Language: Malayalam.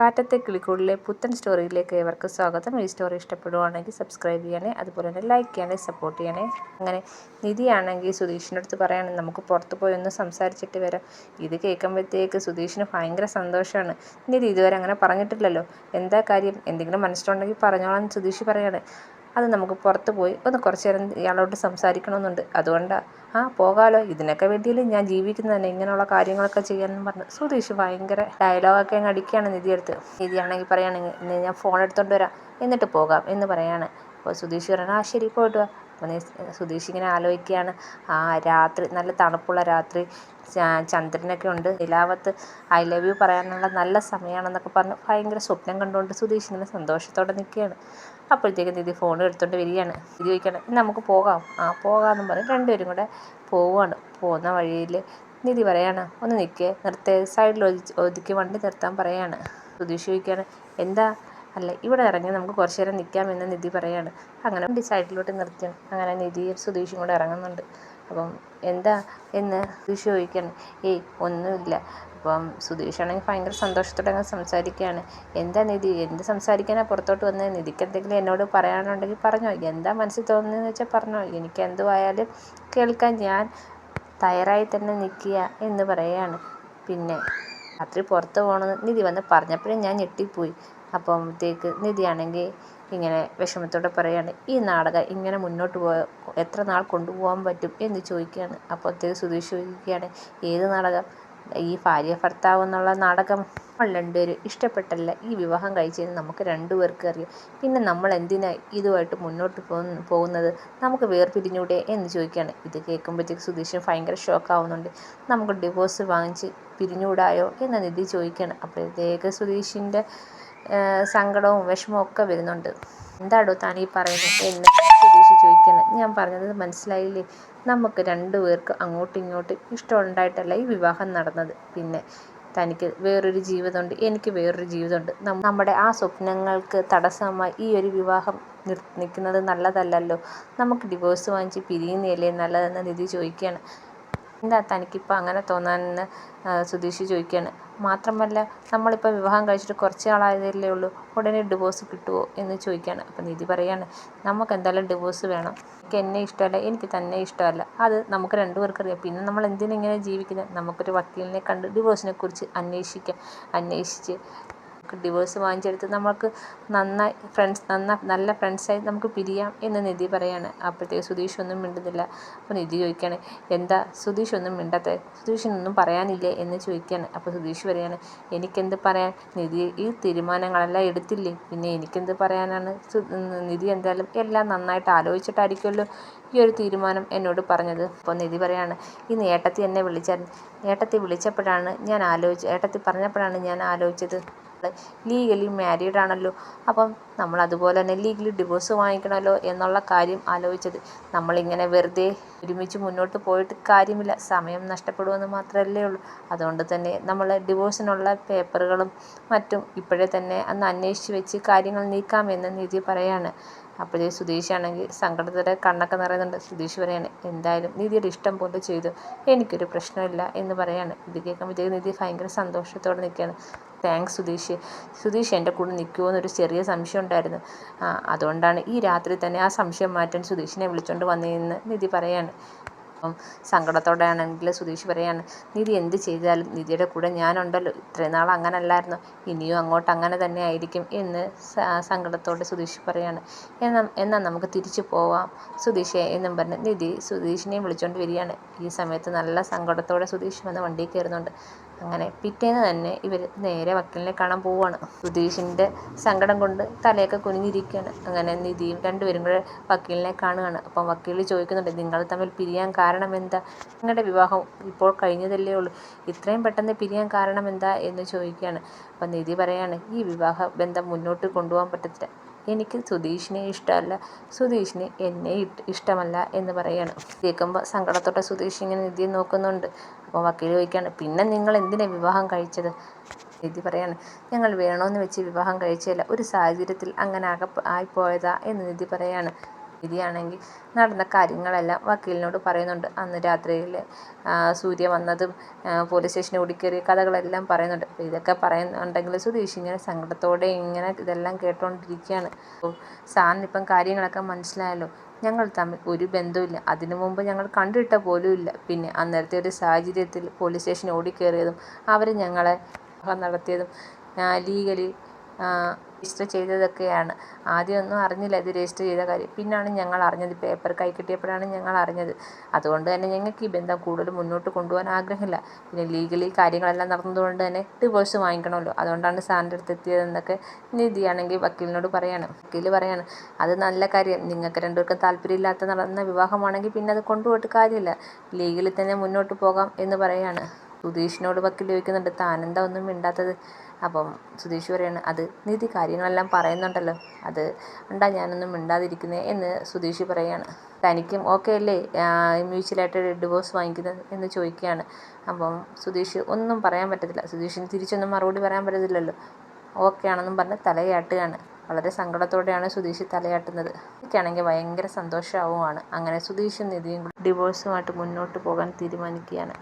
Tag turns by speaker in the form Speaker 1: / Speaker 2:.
Speaker 1: കാറ്റത്തെ കിളിക്കൂടിലെ പുത്തൻ സ്റ്റോറിയിലേക്ക് ഏവർക്കും സ്വാഗതം. ഈ സ്റ്റോറി ഇഷ്ടപ്പെടുവാണെങ്കിൽ സബ്സ്ക്രൈബ് ചെയ്യണേ, അതുപോലെ തന്നെ ലൈക്ക് ചെയ്യണേ, സപ്പോർട്ട് ചെയ്യണേ. അങ്ങനെ നിധിയാണെങ്കിൽ സുധീഷിൻ്റെ അടുത്ത് പറയാണ്, നമുക്ക് പുറത്ത് പോയി ഒന്ന് സംസാരിച്ചിട്ട് വരാം. ഇത് കേൾക്കുമ്പോഴത്തേക്ക് സുധീഷിന് ഭയങ്കര സന്തോഷമാണ്. നിധി ഇതുവരെ അങ്ങനെ പറഞ്ഞിട്ടില്ലല്ലോ, എന്താ കാര്യം, എന്തെങ്കിലും മനസ്സിലുണ്ടെങ്കിൽ പറഞ്ഞോളാം സുധീഷ് പറയാണ്. അത് നമുക്ക് പുറത്ത് പോയി ഒന്ന് കുറച്ച് നേരം ഇയാളോട് സംസാരിക്കണമെന്നുണ്ട്, അതുകൊണ്ടാണ്. പോകാലോ, ഇതിനൊക്കെ വേണ്ടിയില്ലേ ഞാൻ ജീവിക്കുന്നത് തന്നെ, ഇങ്ങനെയുള്ള കാര്യങ്ങളൊക്കെ ചെയ്യാനെന്ന് പറഞ്ഞു സുധീഷ് ഭയങ്കര ഡയലോഗൊക്കെ അങ്ങ് അടിക്കുകയാണ് നിധിയെടുത്ത്. നിധിയാണെങ്കിൽ പറയുകയാണെങ്കിൽ ഞാൻ ഫോൺ എടുത്തോണ്ട് വരാം, എന്നിട്ട് പോകാം എന്ന് പറയാണ്. അപ്പോൾ സുധീഷ് പറയണം, ശരി പോയിട്ട് വാ. അപ്പോൾ സുധീഷ് ഇങ്ങനെ ആലോചിക്കുകയാണ്, രാത്രി നല്ല തണുപ്പുള്ള രാത്രി, ചന്ദ്രനൊക്കെ ഉണ്ട്, നിലാവത്ത് ഐ ലവ് യു പറയാനുള്ള നല്ല സമയമാണെന്നൊക്കെ പറഞ്ഞ് ഭയങ്കര സ്വപ്നം കണ്ടുകൊണ്ട് സുധീഷ് ഇങ്ങനെ സന്തോഷത്തോടെ നിൽക്കുകയാണ്. അപ്പോഴത്തേക്കും നിധി ഫോൺ എടുത്തുകൊണ്ട് വരികയാണ്. നിധി ചോദിക്കണം, നമുക്ക് പോകാം, പോകാമെന്നും പറഞ്ഞ് രണ്ടുപേരും കൂടെ പോവുകയാണ്. പോകുന്ന വഴിയിൽ നിധി പറയാണ്, ഒന്ന് നിർത്തേ, സൈഡിൽ ഒതുക്കി വണ്ടി നിർത്താൻ പറയാണ്. സുധീഷ് ചോദിക്കുകയാണ്, എന്താ, അല്ല ഇവിടെ ഇറങ്ങി നമുക്ക് കുറച്ച് നേരം നിൽക്കാമെന്ന് നിധി പറയാണ്. അങ്ങനെ വണ്ടി സൈഡിലോട്ട് നിർത്തിയാണ്. അങ്ങനെ നിധിയും സുധീഷും കൂടെ ഇറങ്ങുന്നുണ്ട്. അപ്പം എന്താ എന്ന് സുധീഷ് ചോദിക്കുകയാണ്. ഒന്നുമില്ല. അപ്പം സുധീഷാണെങ്കിൽ ഭയങ്കര സന്തോഷത്തോടെ അങ്ങ് സംസാരിക്കുകയാണ്. എന്താ നിധി, എന്ത് സംസാരിക്കാനാണ് പുറത്തോട്ട് വന്നത്? നിധിക്ക് എന്തെങ്കിലും എന്നോട് പറയാനുണ്ടെങ്കിൽ പറഞ്ഞോ, എന്താ മനസ്സിൽ തോന്നുന്നതെന്ന് വെച്ചാൽ പറഞ്ഞോ, എനിക്ക് എന്തുവായാലും കേൾക്കാൻ ഞാൻ തയ്യാറായി തന്നെ നിൽക്കുക എന്ന് പറയുകയാണ്. പിന്നെ രാത്രി പുറത്ത് പോകണമെന്ന് നിധി വന്ന് പറഞ്ഞപ്പോഴും ഞാൻ ഞെട്ടിപ്പോയി. അപ്പോഴത്തേക്ക് നിധിയാണെങ്കിൽ ഇങ്ങനെ വിഷമത്തോടെ പറയുകയാണ്, ഈ നാടകം ഇങ്ങനെ മുന്നോട്ട് എത്ര നാൾ കൊണ്ടുപോകാൻ പറ്റും എന്ന് ചോദിക്കുകയാണ്. അപ്പോഴത്തേക്ക് സുധീഷ് ചോദിക്കുകയാണ്, ഏത് നാടകം? ഈ ഭാര്യ ഭർത്താവ് എന്നുള്ള നാടകം. നമ്മൾ രണ്ടുപേരും ഇഷ്ടപ്പെട്ടല്ല ഈ വിവാഹം കഴിച്ചതെന്ന് നമുക്ക് രണ്ടുപേർക്കും അറിയാം, പിന്നെ നമ്മൾ എന്തിനാ ഇതുമായിട്ട് മുന്നോട്ട് പോകുന്നത്, നമുക്ക് വേർപിരിഞ്ഞൂടെ എന്ന് ചോദിക്കുകയാണ്. ഇത് കേൾക്കുമ്പോഴത്തേക്ക് സുധീഷിന് ഭയങ്കര ഷോക്കാവുന്നുണ്ട്. നമുക്ക് ഡിവോഴ്സ് വാങ്ങിച്ച് പിരിഞ്ഞൂടായോ എന്ന് നിധി ചോദിക്കുകയാണ്. അപ്പോഴത്തേക്ക് സുധീഷിൻ്റെ സങ്കടവും വിഷമവും ഒക്കെ വരുന്നുണ്ട്. എന്താടോ താൻ ഈ പറയുന്നത് എന്ന് സുധീഷ് ചോദിക്കുകയാണ്. ഞാൻ പറഞ്ഞത് മനസ്സിലായില്ലേ, നമുക്ക് രണ്ടുപേർക്ക് അങ്ങോട്ടും ഇങ്ങോട്ടും ഇഷ്ടമുണ്ടായിട്ടല്ല ഈ വിവാഹം നടന്നത്, പിന്നെ തനിക്ക് വേറൊരു ജീവിതമുണ്ട്, എനിക്ക് വേറൊരു ജീവിതമുണ്ട്, നമ്മുടെ ആ സ്വപ്നങ്ങൾക്ക് തടസ്സമായി ഈ ഒരു വിവാഹം നിൽക്കുന്നത് നല്ലതല്ലല്ലോ, നമുക്ക് ഡിവോഴ്സ് വാങ്ങിച്ച് പിരിയുന്നതല്ലേ നല്ലതെന്ന് നിധി ചോദിക്കുകയാണ്. എന്താ തനിക്കിപ്പോൾ അങ്ങനെ തോന്നാനെന്ന് സുധീഷ് ചോദിക്കുകയാണ്. മാത്രമല്ല നമ്മളിപ്പോൾ വിവാഹം കഴിച്ചിട്ട് കുറച്ച് നാളായതല്ലേ ഉള്ളൂ, ഉടനെ ഡിവോഴ്സ് കിട്ടുമോ എന്ന് ചോദിക്കുകയാണ്. അപ്പോൾ നിധി പറയാണ്, നമുക്ക് എന്തായാലും ഡിവോഴ്സ് വേണം, എന്നെ ഇഷ്ടമല്ല, എനിക്ക് തന്നെ ഇഷ്ടമല്ല, അത് നമുക്ക് രണ്ടുപേർക്കും അറിയാം, പിന്നെ നമ്മൾ എന്തിനിങ്ങനെ ജീവിക്കുന്നത്, നമുക്കൊരു വക്കീലിനെ കണ്ട് ഡിവോഴ്സിനെ കുറിച്ച് അന്വേഷിച്ച് ഡിവോഴ്സ് വാങ്ങിച്ചെടുത്ത് നമുക്ക് നന്നായി നല്ല ഫ്രണ്ട്സായി നമുക്ക് പിരിയാം എന്ന് നിധി പറയാണ്. അപ്പോഴത്തേക്ക് സുധീഷ് ഒന്നും മിണ്ടുന്നില്ല. അപ്പോൾ നിധി ചോദിക്കുകയാണ്, എന്താ സുധീഷ് ഒന്നും മിണ്ടത്തെ, സുധീഷിനൊന്നും പറയാനില്ലേ എന്ന് ചോദിക്കുകയാണ്. അപ്പോൾ സുധീഷ് പറയാണ്, എനിക്കെന്ത് പറയാൻ, നിധി ഈ തീരുമാനങ്ങളെല്ലാം എടുത്തില്ലേ, പിന്നെ എനിക്കെന്ത് പറയാനാണ്, നിധി എന്തായാലും എല്ലാം നന്നായിട്ട് ആലോചിച്ചിട്ടായിരിക്കുമല്ലോ ഈ ഒരു തീരുമാനം എന്നോട് പറഞ്ഞത്. അപ്പോൾ നിധി പറയാണ്, ഇന്ന് ഏട്ടത്തി എന്നെ വിളിച്ചായിരുന്നു, ഏട്ടത്തി വിളിച്ചപ്പോഴാണ് ഏട്ടത്തി പറഞ്ഞപ്പോഴാണ് ഞാൻ ആലോചിച്ചത്, ലീഗലി മാരീഡ് ആണല്ലോ, അപ്പം നമ്മൾ അതുപോലെ തന്നെ ലീഗലി ഡിവോഴ്സ് വാങ്ങിക്കണമല്ലോ എന്നുള്ള കാര്യം ആലോചിച്ചത്. നമ്മളിങ്ങനെ വെറുതെ ഒരുമിച്ച് മുന്നോട്ട് പോയിട്ട് കാര്യമില്ല, സമയം നഷ്ടപ്പെടുമെന്ന് മാത്രമല്ലേ ഉള്ളൂ, അതുകൊണ്ട് തന്നെ നമ്മൾ ഡിവോഴ്സിനുള്ള പേപ്പറുകളും മറ്റും ഇപ്പോഴേ തന്നെ അന്ന് അന്വേഷിച്ച് വെച്ച് കാര്യങ്ങൾ നീക്കാമെന്ന് നിധി പറയാണ്. അപ്പോഴേ സുധീഷാണെങ്കിൽ സങ്കടത്തോടെ കണ്ണൊക്കെ നിറയുന്നുണ്ട്. സുധീഷ് പറയാണ്, എന്തായാലും നിധിയുടെ ഇഷ്ടം പോലെ ചെയ്തു, എനിക്കൊരു പ്രശ്നമില്ല എന്ന് പറയാണ്. ഇത് കേൾക്കുമ്പോഴത്തേക്ക് നിധി ഭയങ്കര സന്തോഷത്തോടെ നിൽക്കുകയാണ്. താങ്ക്സ് സുധീഷ് എൻ്റെ കൂടെ നിൽക്കുമോ എന്നൊരു ചെറിയ സംശയം ഉണ്ടായിരുന്നു, അതുകൊണ്ടാണ് ഈ രാത്രി തന്നെ ആ സംശയം മാറ്റാൻ സുധീഷിനെ വിളിച്ചുകൊണ്ട് വന്നതെന്ന് നിധി പറയാണ്. അപ്പം സങ്കടത്തോടെ ആണെങ്കിൽ സുധീഷ് പറയാണ്, നിധി എന്ത് ചെയ്താലും നിധിയുടെ കൂടെ ഞാനുണ്ടല്ലോ, ഇത്രയും നാൾ അങ്ങനെ അല്ലായിരുന്നു, ഇനിയും അങ്ങോട്ട് അങ്ങനെ തന്നെ ആയിരിക്കും എന്ന് സങ്കടത്തോടെ സുധീഷ് പറയാണ്. എന്നാൽ നമുക്ക് തിരിച്ചു പോവാം സുധീഷേ എന്നും പറഞ്ഞ് നിധി സുധീഷിനെയും വിളിച്ചുകൊണ്ട് വരികയാണ്. ഈ സമയത്ത് നല്ല സങ്കടത്തോടെ സുധീഷ് വന്ന് വണ്ടിയിൽ കയറുന്നുണ്ട്. അങ്ങനെ പിറ്റേന്ന് തന്നെ ഇവർ നേരെ വക്കീലിനെ കാണാൻ പോവുകയാണ്. സുധീഷിൻ്റെ സങ്കടം കൊണ്ട് തലയൊക്കെ കുനിഞ്ഞിരിക്കുകയാണ്. അങ്ങനെ നിധിയും രണ്ടുപേരും കൂടെ വക്കീലിനെ കാണുകയാണ്. അപ്പം വക്കീൽ ചോദിക്കുന്നുണ്ട്, നിങ്ങൾ തമ്മിൽ പിരിയാൻ കാരണം എന്താ, നിങ്ങളുടെ വിവാഹം ഇപ്പോൾ കഴിഞ്ഞതല്ലേ ഉള്ളൂ, ഇത്രയും പെട്ടെന്ന് പിരിയാൻ കാരണം എന്താ എന്ന് ചോദിക്കുകയാണ്. അപ്പം നിധി പറയാണ്, ഈ വിവാഹ ബന്ധം മുന്നോട്ട് കൊണ്ടുപോകാൻ പറ്റത്തില്ല, എനിക്ക് സുധീഷിനെ ഇഷ്ടമല്ല, സുധീഷിന് എന്നെ ഇഷ്ടമല്ല എന്ന് പറയാണ്. കേൾക്കുമ്പോൾ സങ്കടത്തോടെ സുധീഷ് ഇങ്ങനെ നിധിയെ നോക്കുന്നുണ്ട്. അപ്പോൾ വക്കീൽ ചോദിക്കുകയാണ്, പിന്നെ നിങ്ങൾ എന്തിനാണ് വിവാഹം കഴിച്ചത്? നിധി പറയാണ്, ഞങ്ങൾ വേണമെന്ന് വെച്ച് വിവാഹം കഴിച്ചതല്ല, ഒരു സാഹചര്യത്തിൽ അങ്ങനെ ആയിപ്പോയതാ എന്ന് നിധി പറയാണ്. നിധിയാണെങ്കിൽ നടന്ന കാര്യങ്ങളെല്ലാം വക്കീലിനോട് പറയുന്നുണ്ട്. അന്ന് രാത്രിയിൽ സൂര്യ വന്നതും പോലീസ് സ്റ്റേഷനിൽ ഓടിക്കേറിയ കഥകളെല്ലാം പറയുന്നുണ്ട്. അപ്പോൾ ഇതൊക്കെ പറയുന്നുണ്ടെങ്കിൽ സുധീഷ് ഇങ്ങനെ സങ്കടത്തോടെ ഇങ്ങനെ ഇതെല്ലാം കേട്ടുകൊണ്ടിരിക്കുകയാണ്. അപ്പോൾ സാറിനിപ്പം കാര്യങ്ങളൊക്കെ മനസ്സിലായല്ലോ. ഞങ്ങൾ തമ്മിൽ ഒരു ബന്ധവുമില്ല. അതിനു മുമ്പ് ഞങ്ങൾ കണ്ടിട്ട പോലും ഇല്ല. പിന്നെ അന്നേരത്തെ ഒരു സാഹചര്യത്തിൽ പോലീസ് സ്റ്റേഷനിൽ ഓടിക്കേറിയതും അവർ ഞങ്ങളെ നടത്തിയതും ലീഗലി രജിസ്റ്റർ ചെയ്തതൊക്കെയാണ്. ആദ്യമൊന്നും അറിഞ്ഞില്ല ഇത് രജിസ്റ്റർ ചെയ്ത കാര്യം. പിന്നാണ് ഞങ്ങൾ അറിഞ്ഞത്. പേപ്പർ കൈ കിട്ടിയപ്പോഴാണ് ഞങ്ങൾ അറിഞ്ഞത്. അതുകൊണ്ട് തന്നെ ഞങ്ങൾക്ക് ഈ ബന്ധം കൂടുതൽ മുന്നോട്ട് കൊണ്ടുപോകാൻ ആഗ്രഹമില്ല. പിന്നെ ലീഗലി കാര്യങ്ങളെല്ലാം നടന്നതുകൊണ്ട് തന്നെ ഡിവോഴ്സ് വാങ്ങിക്കണമല്ലോ. അതുകൊണ്ടാണ് സാറിൻ്റെ അടുത്ത് എത്തിയതെന്നൊക്കെ നിധിയാണെങ്കിൽ വക്കീലിനോട് പറയാണ്. വക്കീൽ പറയാണ്, അത് നല്ല കാര്യം. നിങ്ങൾക്ക് രണ്ടുപേർക്കും താല്പര്യമില്ലാത്ത നടന്ന വിവാഹമാണെങ്കിൽ പിന്നെ അത് കൊണ്ടുപോയിട്ട് കാര്യമില്ല. ലീഗലി തന്നെ മുന്നോട്ട് പോകാം എന്ന് പറയാണ്. സുധീഷിനോട് വക്കീൽ ചോദിക്കുന്നുണ്ട്, താനെന്താ ഒന്നും മിണ്ടാത്തത്? അപ്പം സുധീഷ് പറയാണ്, അത് നിധി കാര്യങ്ങളെല്ലാം പറയുന്നുണ്ടല്ലോ, അത് ഉണ്ടാ ഞാനൊന്നും മിണ്ടാതിരിക്കുന്നത് എന്ന് സുധീഷ് പറയാണ്. തനിക്കും ഓക്കെ അല്ലേ മ്യൂച്വലായിട്ട് ഡിവോഴ്സ് വാങ്ങിക്കുന്നത് എന്ന് ചോദിക്കുകയാണ്. അപ്പം സുധീഷ് ഒന്നും പറയാൻ പറ്റത്തില്ല. സുധീഷിന് തിരിച്ചൊന്നും മറുപടി പറയാൻ പറ്റത്തില്ലല്ലോ. ഓക്കെ ആണെന്നും പറഞ്ഞ് തലയാട്ടുകയാണ്. വളരെ സങ്കടത്തോടെയാണ് സുധീഷ് തലയാട്ടുന്നത്. എനിക്കാണെങ്കിൽ ഭയങ്കര സന്തോഷമാവുകയാണ്. അങ്ങനെ സുധീഷും നിധിയും ഡിവോഴ്സുമായിട്ട് മുന്നോട്ട് പോകാൻ തീരുമാനിക്കുകയാണ്.